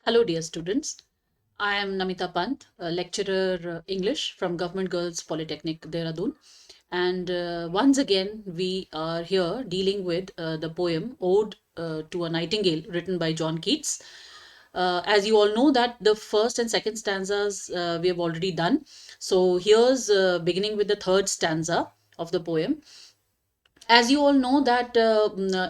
Hello, dear students. I am Namita Pant, a lecturer English from Government Girls Polytechnic, Dehradun. And once again, we are here dealing with the poem Ode to a Nightingale written by John Keats. As you all know that the first and second stanzas we have already done. So here's beginning with the third stanza of the poem. As you all know that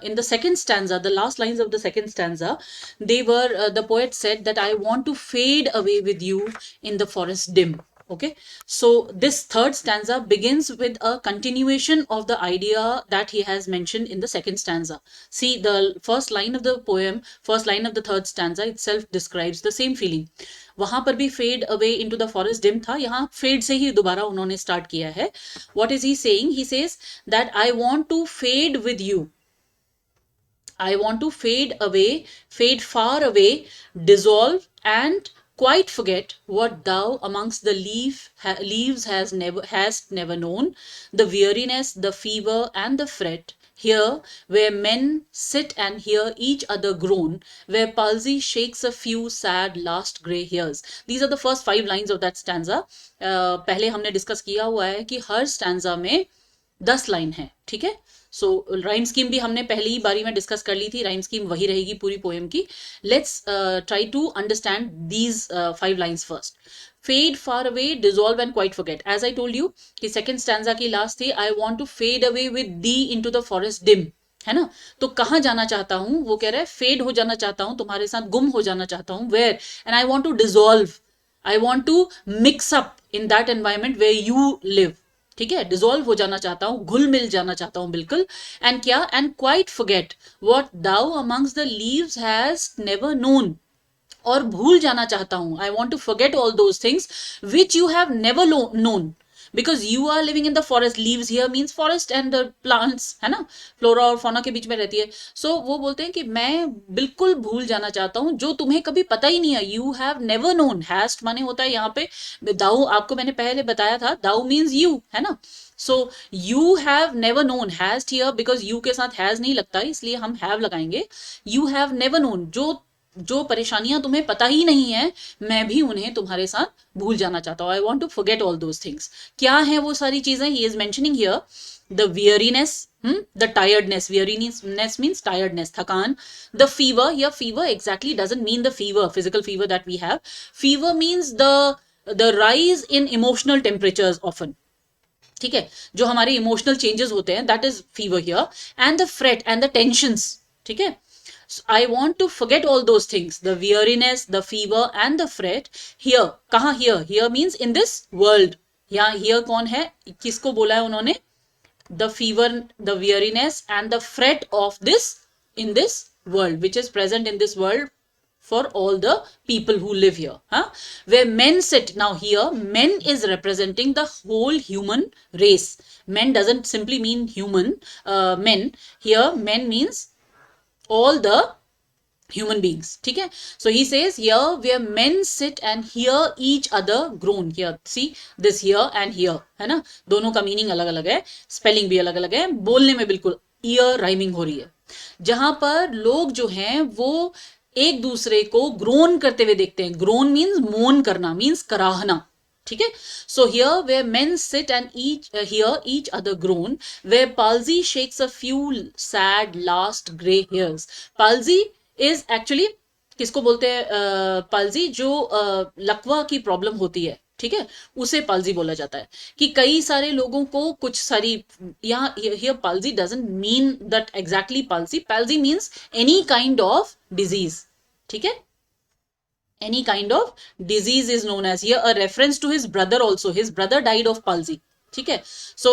in the second stanza, the last lines of the second stanza, they were the poet said that I want to fade away with you in the forest dim. Okay, so this third stanza begins with a continuation of the idea that he has mentioned in the second stanza. See, the first line of the poem, first line of the third stanza itself describes the same feeling. वहां पर भी fade away into the forest dim था, यहाँ fade से ही दोबारा उन्होंने start किया है. What is he saying? He says that I want to fade with you. I want to fade away, fade far away, dissolve and quite forget what thou amongst the leaves hast never known, the weariness, the fever and the fret. Here, where men sit and hear each other groan, where palsy shakes a few sad last grey hairs. These are the first 5 lines of that stanza. पहले हमने discuss किया हुआ है कि हर stanza में 10 line है. ठीक है, सो राइम स्कीम भी हमने पहली ही बारी में डिस्कस कर ली थी. राइम स्कीम वही रहेगी पूरी पोएम की. Let's try to understand these 5 lines first. Fade far away, dissolve and quite forget. As I told you कि सेकंड स्टैंजा की लास्ट थी I want to fade away with the into the forest dim, है ना. तो कहाँ जाना चाहता हूं? वो कह रहा है फेड हो जाना चाहता हूं, तुम्हारे साथ गुम हो जाना चाहता हूं. Where? And I want to dissolve, I want to mix up in that environment where you live. ठीक है, डिसॉल्व हो जाना चाहता हूं, घुल मिल जाना चाहता हूं बिल्कुल. एंड क्या? And quite forget what thou amongst the leaves has never known. और भूल जाना चाहता हूं, I want to forget all those things which you have never known, because you are living in the forest. Leaves here means forest and plants, है ना, flora और fauna के बीच में रहती है. सो वो बोलते हैं कि मैं बिल्कुल भूल जाना चाहता हूं जो तुम्हें कभी पता ही नहीं है. You have never known. Heist माने होता है यहाँ पे दाऊ, आपको मैंने पहले बताया था, दाऊ मीन्स यू, है ना. So you have never known, heist here because you के साथ हैज नहीं लगता इसलिए हम हैव लगाएंगे. यू हैव नेवर नोन, जो परेशानियां तुम्हें पता ही नहीं है, मैं भी उन्हें तुम्हारे साथ भूल जाना चाहता हूं. I want to forget all those things. क्या है वो सारी चीजें? He is mentioning here the weariness, the tiredness. Weariness means tiredness, थकान. द फीवर, या fever exactly doesn't mean the fever, physical fever that we have. Fever means the rise in emotional temperatures often. ठीक है, जो हमारे emotional changes होते हैं, that is fever here. And the freight and the tensions. ठीक है, so I want to forget all those things, the weariness, the fever and the fret. Here, कहाँ here? Here means in this world. यहाँ here कौन है, किसको बोला है उन्होंने? The fever, the weariness and the fret of this, in this world, which is present in this world for all the people who live here, huh? Where men sit. Now here men is representing the whole human race. Men doesn't simply mean human, men. Here men means all the human beings. ठीक है, so he says here where men sit and hear each other groan. Here see this here and here, है ना, दोनों का meaning अलग अलग है, spelling भी अलग अलग है, बोलने में बिल्कुल ईयर राइमिंग हो रही है. जहां पर लोग जो हैं वो एक दूसरे को ग्रोन करते हुए देखते हैं. ग्रोन मीन्स मोन करना, मीन्स कराहना. ठीक है, so here where men sit and hear each other groan, where palsy shakes a few sad last grey hairs. Palsy is actually किसको बोलते हैं? पाल्जी जो लकवा की प्रॉब्लम होती है, ठीक है, उसे पाल्जी बोला जाता है. कि कई सारे लोगों को कुछ सारी, यहाँ here palsy doesn't mean that exactly palsy. Palsy means any kind of disease. ठीक है, any kind of disease is known as. Here a reference to his brother also. His brother died of palsy. ठीक है, so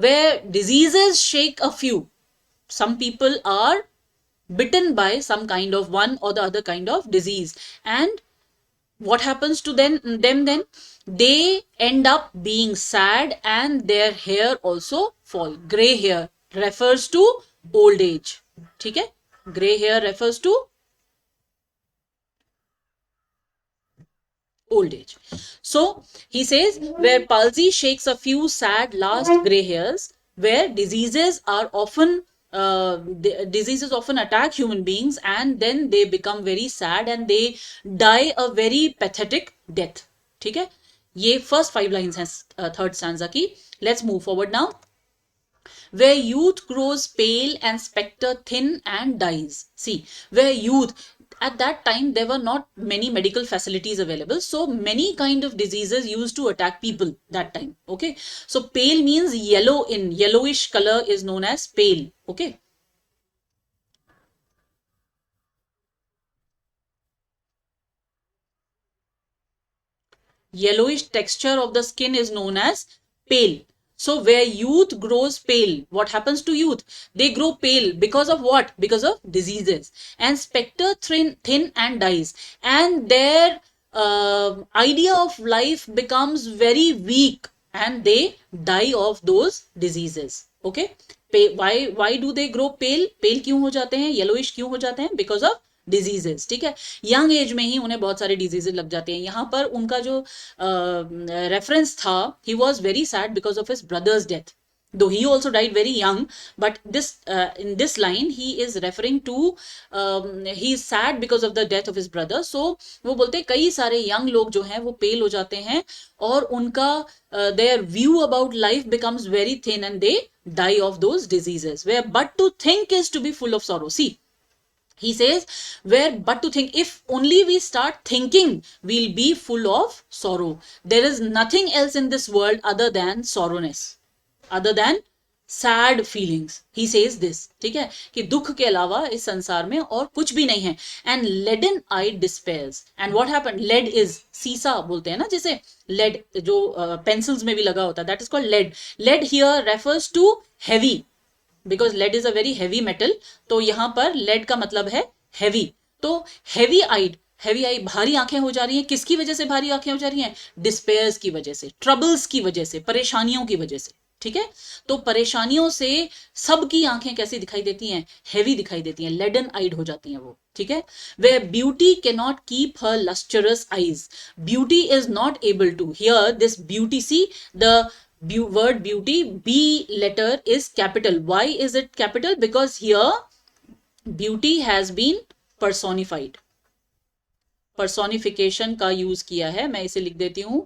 where diseases shake a few, some people are bitten by some kind of one or the other kind of disease, and what happens to them then? They end up being sad and their hair also fall. Gray hair refers to old age. ठीक है, gray hair refers to old age. So he says where palsy shakes a few sad last gray hairs, where diseases are often diseases often attack human beings and then they become very sad and they die a very pathetic death. ठीक है, ये first 5 lines हैं third stanza की. Let's move forward now. Where youth grows pale and spectre thin and dies. See, where youth, at that time there were not many medical facilities available, so many kind of diseases used to attack people that time. Okay, so pale means yellow, in yellowish color is known as pale. Okay, yellowish texture of the skin is known as pale. So where youth grows pale, what happens to youth? They grow pale because of what? Because of diseases. And spectre thin and dies. And their idea of life becomes very weak and they die of those diseases. Okay? Why do they grow pale? Pale क्यों हो जाते हैं? Yellowish क्यों हो जाते हैं? Because of diseases. ठीक है, यंग एज में ही उन्हें बहुत सारे डिजीजेस लग जाते हैं. यहाँ पर उनका जो रेफरेंस था, he was very sad because of his brothers death, though he also died very young, but this in this line he is referring to he is sad because of the death of his brother. So वो बोलते हैं कई सारे young लोग जो हैं वो पेल हो जाते हैं और उनका their view about life becomes very thin and they die of those diseases. Where but to think is to be full of sorrow. See, he says, where but to think, if only we start thinking, we'll be full of sorrow. There is nothing else in this world other than sorrowness, other than sad feelings. He says this. ठीक है, कि दुख के अलावा इस संसार में और कुछ भी नहीं है. And leaden eyed despairs. And what happened? Lead is सीसा बोलते हैं ना, जैसे lead जो पेंसिल्स में भी लगा होता है, that is called lead. Lead here refers to heavy, because lead is a very heavy metal. तो यहां पर लेड का मतलब है हैवी. तो हैवी आइड, हैवी आई, भारी आंखें हो जा रही हैं. किसकी वजह से भारी आंखें हो जा रही हैं? डिस्पेयर्स की वजह से, ट्रबल्स की वजह से, परेशानियों की वजह से. ठीक है, तो परेशानियों से सबकी आंखें कैसी दिखाई देती हैं? हैवी दिखाई देती हैं, लेडन आइड हो जाती हैं वो. ठीक है, where beauty can not keep her lustrous eyes. Beauty is not able to, here this beauty, see the word beauty, B letter is capital. Why is it capital? Because here beauty has been personified. Personification का use किया है. मैं इसे लिख देती हूं.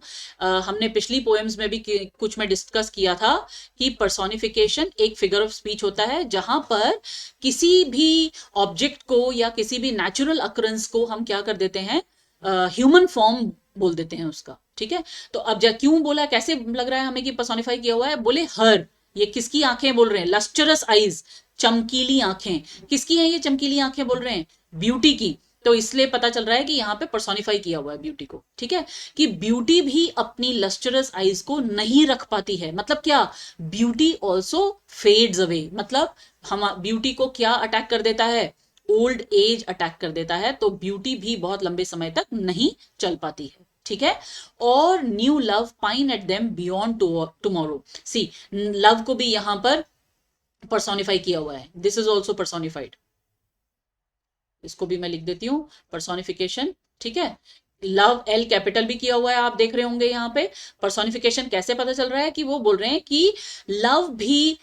हमने पिछली पोएम्स में भी कुछ में डिस्कस किया था कि पर्सोनिफिकेशन एक फिगर ऑफ स्पीच होता है जहां पर किसी भी ऑब्जेक्ट को या किसी भी नेचुरल अकरेंस को हम क्या कर देते हैं? ह्यूमन फॉर्म बोल देते हैं उसका. ठीक है, तो अब क्यों बोला, कैसे लग रहा है हमें कि पर्सोनिफाई किया हुआ है? बोले हर, ये किसकी आंखें बोल रहे हैं? लस्टरस आईज, चमकीली आंखें. किसकी हैं ये चमकीली आंखें बोल रहे हैं? ब्यूटी की. तो इसलिए पता चल रहा है कि यहाँ पे पर्सोनिफाई किया हुआ है ब्यूटी को. ठीक है, कि ब्यूटी भी अपनी लस्टरस आईज को नहीं रख पाती है. मतलब क्या? Beauty also fades away. मतलब हम ब्यूटी को क्या अटैक कर देता है? ओल्ड एज अटैक कर देता है. तो ब्यूटी भी बहुत लंबे समय तक नहीं चल पाती है. ठीक है, और new love pine at them beyond tomorrow. See, love को भी यहां पर पर्सोनिफाई किया हुआ है. This is also personified. इसको भी मैं लिख देती हूं, पर्सोनिफिकेशन. ठीक है, लव एल कैपिटल भी किया हुआ है, आप देख रहे होंगे यहाँ पे. पर्सोनिफिकेशन कैसे पता चल रहा है? कि वो बोल रहे हैं कि लव भी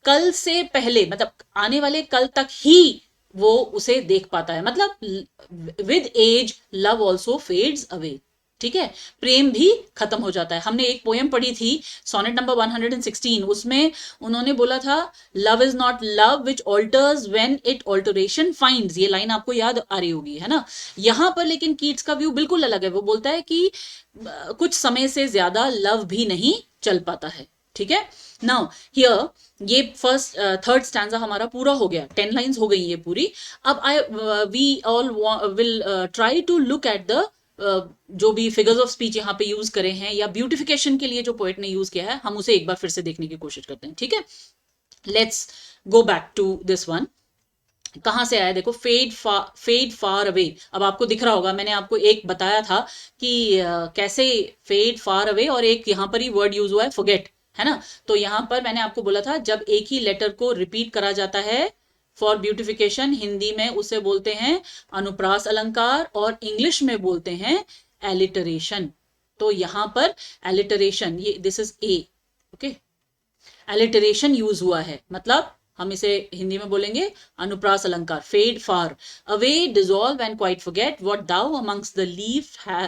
कल से पहले, मतलब आने वाले कल तक ही वो उसे देख पाता है. मतलब with age love also fades away. ठीक है, प्रेम भी खत्म हो जाता है. हमने एक पोएम पढ़ी थी, सोनेट नंबर 116, उसमें उन्होंने बोला था love is not love which alters when it alteration finds. ये लाइन आपको याद आ रही होगी, है ना. यहां पर लेकिन कीट्स का व्यू बिल्कुल अलग है. वो बोलता है कि कुछ समय से ज्यादा लव भी नहीं चल पाता है. ठीक है, नाउ हियर ये फर्स्ट थर्ड स्टैंजा हमारा पूरा हो गया. 10 लाइंस हो गई ये पूरी. अब we all will try to look at the जो भी फिगर्स ऑफ स्पीच यहाँ पे यूज करे हैं या ब्यूटिफिकेशन के लिए जो पोएट ने यूज किया है, हम उसे एक बार फिर से देखने की कोशिश करते हैं. ठीक है, let's go back to this one. कहां से आया? देखो, फेड फार अवे. अब आपको दिख रहा होगा, मैंने आपको एक बताया था कि कैसे फेड फार अवे, और एक यहाँ पर ही वर्ड यूज हुआ है फॉरगेट, है ना. तो यहाँ पर मैंने आपको बोला था जब एक ही लेटर को रिपीट करा जाता है फॉर ब्यूटिफिकेशन, हिंदी में उसे बोलते हैं अनुप्रास अलंकार और इंग्लिश में बोलते हैं एलिटरेशन. तो यहां पर एलिटरेशन, ये this is a. Okay, alliteration use हुआ है. मतलब हम इसे हिंदी में बोलेंगे अनुप्रास अलंकार. Fade far away, dissolve and quite forget what thou amongst the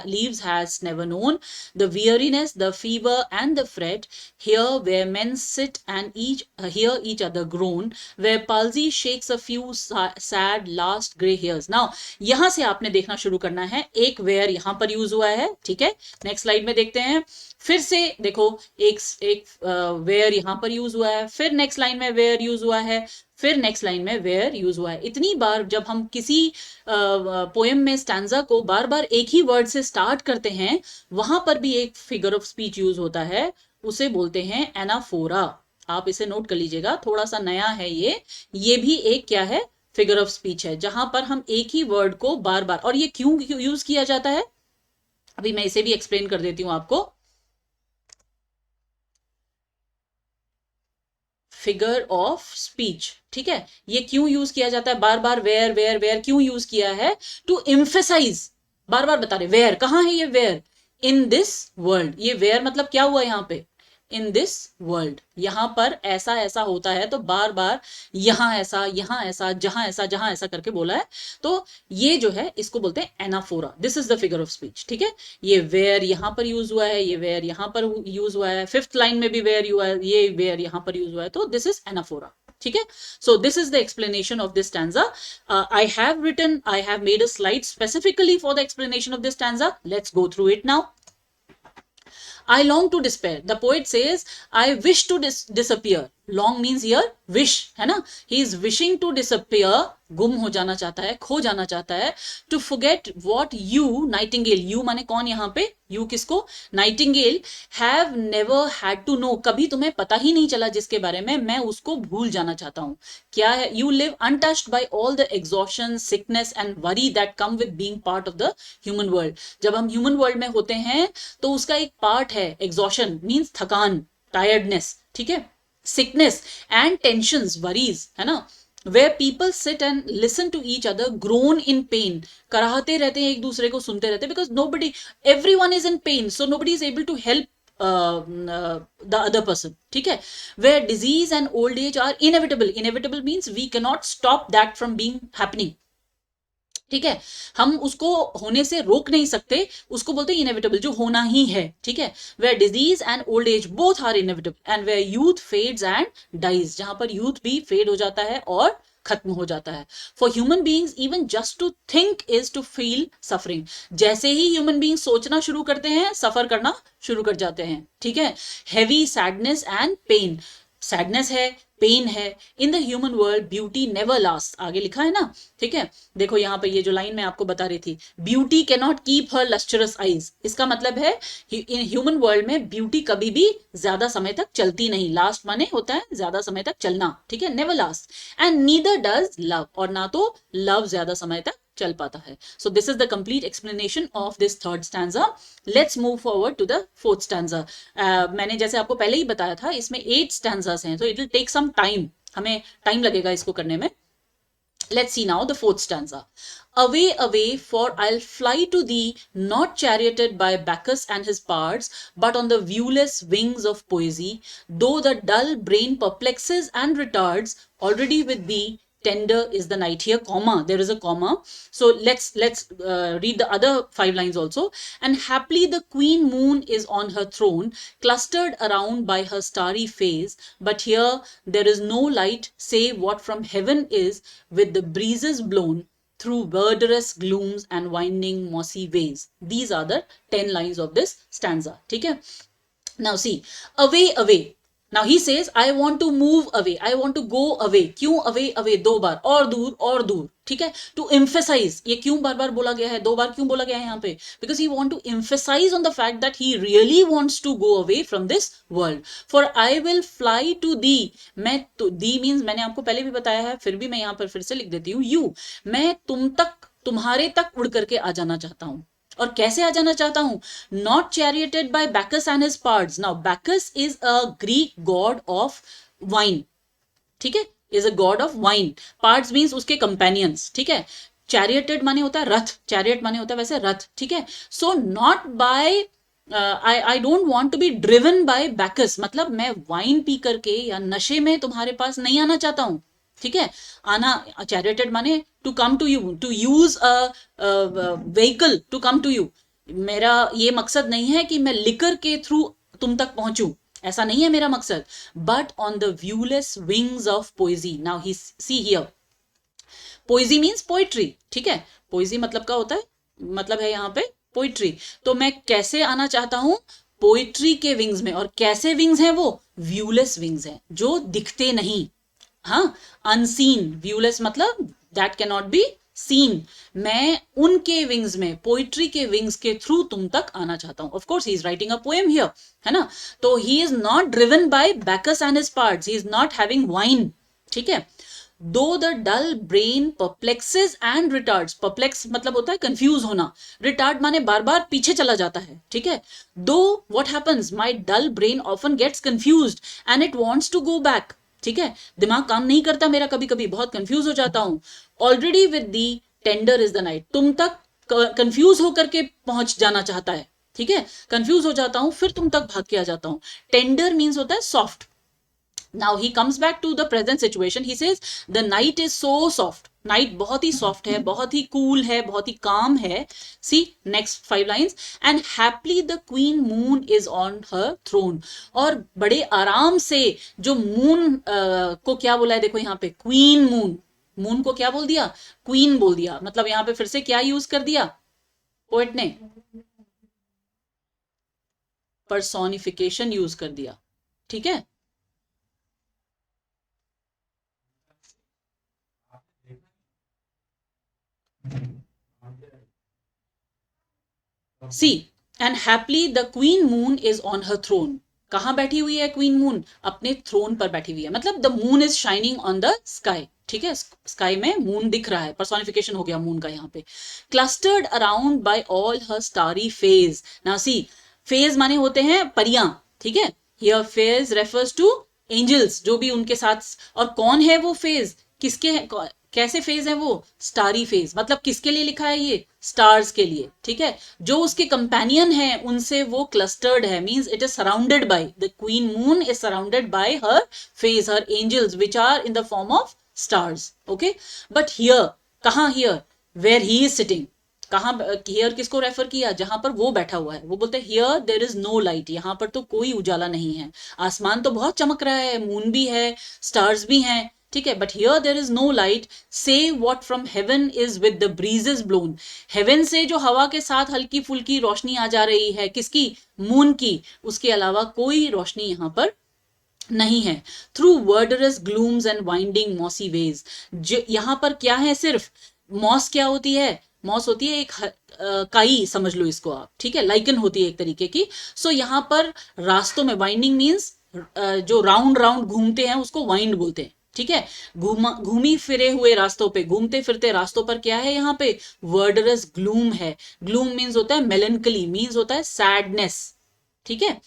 leaves has never known, the weariness, the fever and the fret, here where men sit and hear each other groan, where palsy shakes a few sad last gray hairs. now यहां से आपने देखना शुरू करना है. एक where यहां पर यूज हुआ है, ठीक है. नेक्स्ट स्लाइड में देखते हैं. फिर से देखो, एक वेयर यहां पर यूज हुआ है, फिर नेक्स्ट लाइन में वेयर यूज हुआ है, फिर नेक्स्ट लाइन में वेयर यूज हुआ है. इतनी बार जब हम किसी पोएम में स्टैंजा को बार बार एक ही वर्ड से स्टार्ट करते हैं, वहां पर भी एक फिगर ऑफ स्पीच यूज होता है, उसे बोलते हैं एनाफोरा. आप इसे नोट कर लीजिएगा, थोड़ा सा नया है ये भी एक क्या है, फिगर ऑफ स्पीच है, जहां पर हम एक ही वर्ड को बार बार, और ये क्यों यूज किया जाता है अभी मैं इसे भी एक्सप्लेन कर देती हूं आपको. फिगर ऑफ स्पीच, ठीक है. ये क्यों यूज किया जाता है बार बार, वेयर वेयर वेयर क्यों यूज किया है, टू एम्फेसाइज. बार बार बता रहे वेयर, कहां है ये वेयर, इन दिस वर्ल्ड. ये वेयर मतलब क्या हुआ यहां पे, इन दिस वर्ल्ड. यहां पर ऐसा ऐसा होता है, तो बार बार यहां ऐसा, यहां ऐसा, जहां ऐसा करके बोला है. तो ये जो है इसको बोलते हैं anaphora. This is the figure of speech, ठीक है. ये वेयर यहां पर यूज हुआ है, ये वेयर यहां पर यूज हुआ है, फिफ्थ लाइन में भी वेयर हुआ है, ये वेयर यहां पर यूज हुआ है, तो दिस इज एनाफोरा, ठीक है. So this is the explanation of this stanza. I have made a slide specifically for the explanation of this stanza. Let's go through it now. I long to despair. The poet says, I wish to disappear. Long means here wish, है ना. He is wishing to disappear. गुम हो जाना चाहता है, खो जाना चाहता है. To forget what you, Nightingale, you माने कौन यहाँ पे, you किसको, Nightingale, have never had to know. कभी तुम्हें पता ही नहीं चला जिसके बारे में, मैं उसको भूल जाना चाहता हूँ. क्या है, you live untouched by all the exhaustion, sickness and worry that come with being part of the human world. जब हम human world में होते हैं तो उसका एक पार्ट है exhaustion, means थकान, tiredness, ठीक है, sickness and tensions, worries, है ना. where people sit and listen to each other groan in pain. कराहते रहते हैं, एक दूसरे को सुनते रहते हैं, because nobody, everyone is in pain, so nobody is able to help the other person, ठीक है. where disease and old age are inevitable. Inevitable means we cannot stop that from being happening, ठीक है. हम उसको होने से रोक नहीं सकते, उसको बोलते हैं इनएविटेबल, जो होना ही है, ठीक है. Where disease and old age both are inevitable, and where youth fades and dies, जहां पर यूथ भी फेड हो जाता है और खत्म हो जाता है. For human beings even just to think is to feel suffering. जैसे ही ह्यूमन बींग सोचना शुरू करते हैं, सफर करना शुरू कर जाते हैं, ठीक है. Heavy sadness and pain, sadness है, पेन है. In the human world beauty never last, आगे लिखा है ना, ठीक है. देखो यहाँ पे ये जो लाइन मैं आपको बता रही थी, beauty can not keep her lustrous eyes, इसका मतलब है इन ह्यूमन वर्ल्ड में ब्यूटी कभी भी ज्यादा समय तक चलती नहीं. लास्ट माने होता है ज्यादा समय तक चलना, ठीक है, never last. And neither does love, और ना तो लव ज्यादा समय तक चल पाता है. So this is the complete explanation of this third stanza. Let's move forward to the fourth stanza. मैंने जैसे आपको पहले ही बताया था, इसमें 8 stanzas हैं, so it will take some time, हमें टाइम लगेगा इसको करने में. Let's see now the fourth stanza. Away, away, for I'll fly to thee, not charioted by Bacchus and his bards, but on the viewless wings of poesy. Though the dull brain perplexes and retards, already with thee tender is the night. Here comma, there is a comma, so let's read the other 5 lines also. And happily the queen moon is on her throne, clustered around by her starry face, but here there is no light save what from heaven is, with the breezes blown through verdurous glooms and winding mossy ways. These are the 10 lines of this stanza, ठीक है. Now see, away, away. Now he says, I want to move away, I want to go away. क्यों away, away, 2 बार, और दूर, ठीक है. To emphasize, ये क्यों बार बार बोला गया है, 2 बार क्यों बोला गया है यहाँ पे, because he want to emphasize on the fact that he really wants to go away from this world. For I will fly to thee, मैं तो thee means मैंने आपको पहले भी बताया है, फिर भी मैं यहाँ पर फिर से लिख देती हूँ, you, मैं तुम तक, तुम्हारे तक उड़ करके आ जाना चाहता हूँ. और कैसे आ जाना चाहता हूं, not charioted by Bacchus and his pards. Now Bacchus is a Greek god of wine, ठीक है, is a god of wine. Pards means उसके कंपेनियंस, ठीक है. चैरियटेड माने होता है रथ, चैरियट माने होता है वैसे रथ, ठीक है. So not by I don't want to be driven by Bacchus, मतलब मैं वाइन पी करके या नशे में तुम्हारे पास नहीं आना चाहता हूं, ठीक है। आना, चैरिटेड माने to come to you, to use a vehicle to come to you. मेरा ये मकसद नहीं है कि मैं लिकर के थ्रू तुम तक पहुंचूं, ऐसा नहीं है मेरा मकसद। But on the viewless wings of poesy, now he see here, poesy means poetry, ठीक है। पोइजी मतलब क्या होता है, मतलब है यहाँ पे पोइट्री। तो मैं कैसे आना चाहता हूं, पोइट्री के विंग्स में। और कैसे विंग्स हैं वो, व्यूलेस विंग्स हैं, जो दिखते नहीं। हाँ, अनसीन, व्यूलेस मतलब that can not be seen. मैं उनके विंग्स में, पोइट्री के विंग्स के थ्रू तुम तक आना चाहता हूं। Of course he is writing a poem here, है ना। तो he is not driven by Bacchus and his pards, he is not having wine, ठीक है। Though the dull brain perplexes and retards, perplex मतलब होता है कंफ्यूज होना, retard माने बार बार पीछे चला जाता है, ठीक है। Though what happens, my dull brain often gets confused and it wants to go back, ठीक है। दिमाग काम नहीं करता मेरा, कभी कभी बहुत कंफ्यूज हो जाता हूं। Already with the tender is the night, तुम तक कंफ्यूज होकर के पहुंच जाना चाहता है, ठीक है। कंफ्यूज हो जाता हूं, फिर तुम तक भाग के आ जाता हूं। टेंडर मीन्स होता है soft. Now he comes back to the present situation. He says the night is so soft. Night बहुत ही सॉफ्ट है, बहुत ही कूल है, बहुत ही काम है। See next 5 lines, and happily the queen moon is on her throne. और बड़े आराम से जो मून को क्या बोला है, देखो यहाँ पे क्वीन मून, मून को क्या बोल दिया, क्वीन बोल दिया। मतलब यहाँ पे फिर से क्या यूज कर दिया पोएट ने, पर्सोनिफिकेशन यूज कर दिया, ठीक है। See, and happily the queen moon is on her throne. कहां बैठी हुई है क्वीन मून, अपने थ्रोन पर बैठी हुई है। मतलब the moon is shining on the sky, ठीक है। स्काई में मून दिख रहा है, पर्सोनिफिकेशन हो गया मून का यहाँ पे। Clustered around by all her starry fays. Now see, fays माने होते हैं परियां, ठीक है। Here fays refers to angels, जो भी उनके साथ। और कौन है वो फेज, किसके, कैसे फेज है वो, स्टारी फेज। मतलब किसके लिए लिखा है ये, स्टार्स के लिए, ठीक है। जो उसके कंपेनियन है उनसे वो क्लस्टर्ड है, means it is surrounded by, the queen moon is surrounded by her fays, her angels which are in the form of stars, okay. But here, कहां here, where he is sitting, कहां, here किसको refer किया, जहां पर वो बैठा हुआ है। वो बोलते हैं here there is no light, यहां पर तो कोई उजाला नहीं है। आसमान तो बहुत चमक रहा है, मून भी है, स्टार्स भी हैं, ठीक है। But here there is no light, save what from heaven is with the breezes blown. Heaven से जो हवा के साथ हल्की फुल्की रोशनी आ जा रही है, किसकी, मून की, उसके अलावा कोई रोशनी यहां पर नहीं है। Through verdurous glooms and winding mossy ways, यहां पर क्या है, सिर्फ मॉस, क्या होती है, मॉस होती है एक काई समझ लो इसको आप, ठीक है। लाइकन होती है एक तरीके की। सो यहां पर रास्तों में, वाइंडिंग मीन्स जो राउंड राउंड घूमते हैं उसको वाइंड बोलते हैं, ठीक है। घूमी फिरे हुए रास्तों पे, घूमते फिरते रास्तों पर क्या है यहाँ पे, वर्डरस ग्लूम है। ग्लूम मीन्स होता है मेलेंकली, मीन्स होता है सैडनेस, ठीक है।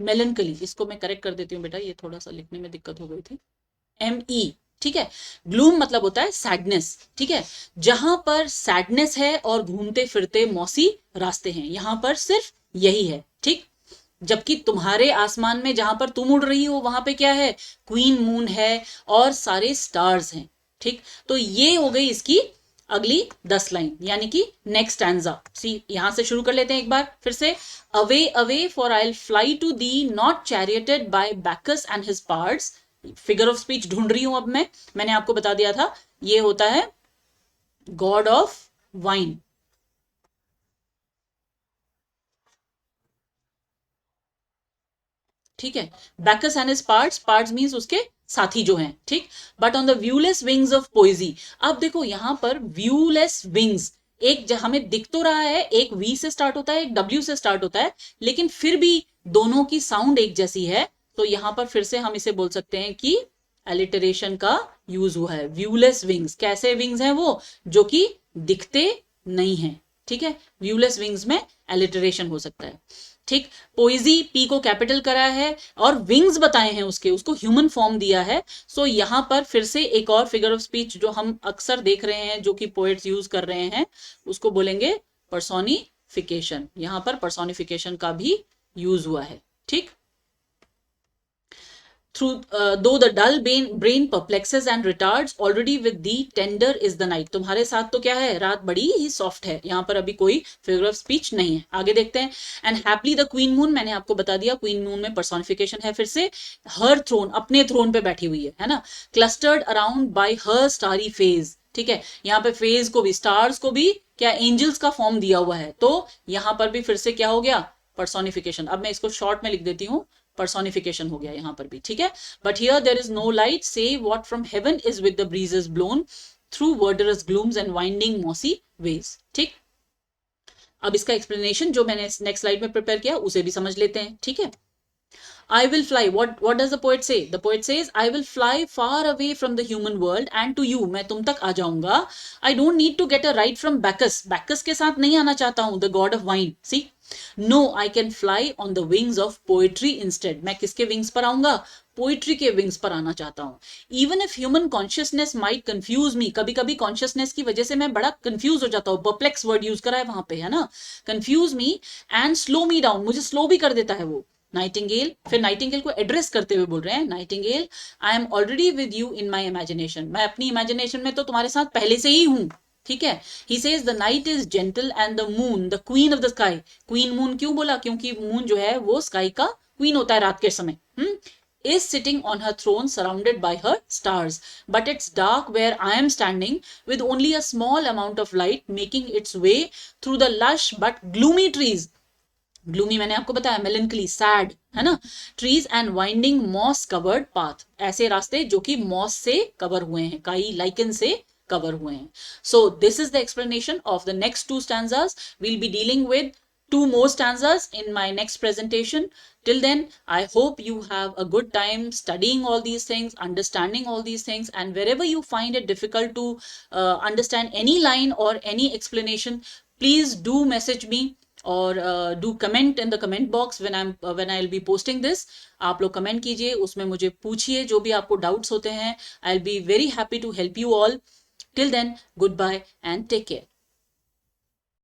मेलेंकली, इसको मैं करेक्ट कर देती हूँ बेटा, ये थोड़ा सा लिखने में दिक्कत हो गई थी। ME, ठीक है। ग्लूम मतलब होता है सैडनेस, ठीक है। जहां पर सैडनेस है और घूमते फिरते मौसी रास्ते हैं, यहां पर सिर्फ यही है, ठीक। जबकि तुम्हारे आसमान में जहां पर तुम उड़ रही हो वहां पे क्या है, क्वीन मून है और सारे स्टार्स हैं, ठीक। तो ये हो गई इसकी अगली 10 लाइन, यानी कि नेक्स्ट स्टैंजा। सी, यहां से शुरू कर लेते हैं एक बार फिर से। Away away for I fly to thee, not charioted by Bacchus and his pards. Figure of speech ढूंढ रही हूं अब मैं, मैंने आपको बता दिया था ये होता है गॉड ऑफ वाइन, ठीक है। Bacchus and his pards, pards means उसके साथी जो हैं, ठीक। But on the viewless wings of poesy, अब देखो यहां पर व्यूलेस विंग्स, एक हमें दिख तो रहा है, एक वी से स्टार्ट होता है, एक डब्ल्यू से स्टार्ट होता है, लेकिन फिर भी दोनों की साउंड एक जैसी है। तो यहां पर फिर से हम इसे बोल सकते हैं कि एलिटरेशन का यूज हुआ है। व्यूलेस विंग्स, कैसे विंग्स हैं वो, जो कि दिखते नहीं है, ठीक है, व्यूलेस विंग्स में एलिटरेशन हो सकता है। ठीक, पोइजी पी को कैपिटल करा है और विंग्स बताए हैं उसके, उसको ह्यूमन फॉर्म दिया है। सो यहां पर फिर से एक और फिगर ऑफ स्पीच जो हम अक्सर देख रहे हैं, जो कि पोएट्स यूज कर रहे हैं, उसको बोलेंगे पर्सोनिफिकेशन। यहां पर पर्सोनिफिकेशन का भी यूज हुआ है। ठीक, through though the dull brain perplexes and retards, already with thee tender is the night। तुम्हारे साथ तो क्या है, रात बड़ी ही सॉफ्ट है। यहाँ पर अभी कोई फिगर ऑफ स्पीच नहीं है। आगे देखते हैं। And happily the queen moon, मैंने आपको बता दिया क्वीन मून में पर्सोनिफिकेशन है। फिर से हर थ्रोन, अपने थ्रोन पे बैठी हुई है ना, क्लस्टर्ड अराउंड बाय हर स्टारी फेज। ठीक है, यहाँ पे फेज को भी, स्टार्स को भी क्या एंजल्स का फॉर्म दिया हुआ है, तो यहाँ पर भी फिर से क्या हो गया, पर्सोनिफिकेशन। अब मैं इसको शॉर्ट में लिख देती हूँ, पर्सोनिफिकेशन हो गया यहां पर भी। ठीक है, but here there is no light save what from heaven is with the breezes blown through verdurous glooms and winding mossy ways. ठीक, अब इसका एक्सप्लेनेशन जो मैंने नेक्स्ट स्लाइड में प्रिपेयर किया उसे भी समझ लेते हैं। ठीक है, I will fly. What does the poet say? The poet says, I will fly far away from the human world and to you. मैं तुम तक आ जाऊंगा. I don't need to get a ride from Bacchus. Bacchus के साथ नहीं आना चाहता हूं, the god of wine. See? No, I can fly on the wings of poetry instead. मैं किसके wings पर आऊंगा? पोइट्री के विंग्स पर आना चाहता हूं। Even if human consciousness might confuse me, कभी कभी कॉन्शियसनेस की वजह से मैं बड़ा कंफ्यूज हो जाता हूं, परप्लेक्स वर्ड यूज करा है वहां पे, है ना, confuse me and slow me down, मुझे स्लो भी कर देता है वो। नाइटिंगेल, फिर नाइटिंगेल को एड्रेस करते हुए बोल रहे हैं, Nightingale I am already with you in my imagination, मैं अपनी इमेजिनेशन में तो तुम्हारे साथ पहले से ही हूं। ठीक है, he says the night is gentle and the moon the queen of the sky. Queen moon क्यों बोला, क्योंकि मून जो है वो स्काई का क्वीन होता है रात के समय। is sitting on her throne surrounded by her stars, but it's dark where I am standing with only a small amount of light making its way through the lush but gloomy trees। Gloomy मैंने आपको बताया, melancholy, sad, है ना, trees and winding moss covered path, ऐसे रास्ते जो कि moss से कवर हुए हैं, काई लाइकन से कवर हुए हैं। So this is the explanation of the next two stanzas. We'll be dealing with two more stanzas in my next presentation. Till then, I hope you have a good time studying all these things, understanding all these things, and wherever you find it difficult to understand any line or any explanation, please do message me or do comment in the comment box when I'll be posting this। आप लोग comment कीजिए, उसमें मुझे पूछिए जो भी आपको doubts होते हैं। I'll be very happy to help you all. Till then, goodbye and take care.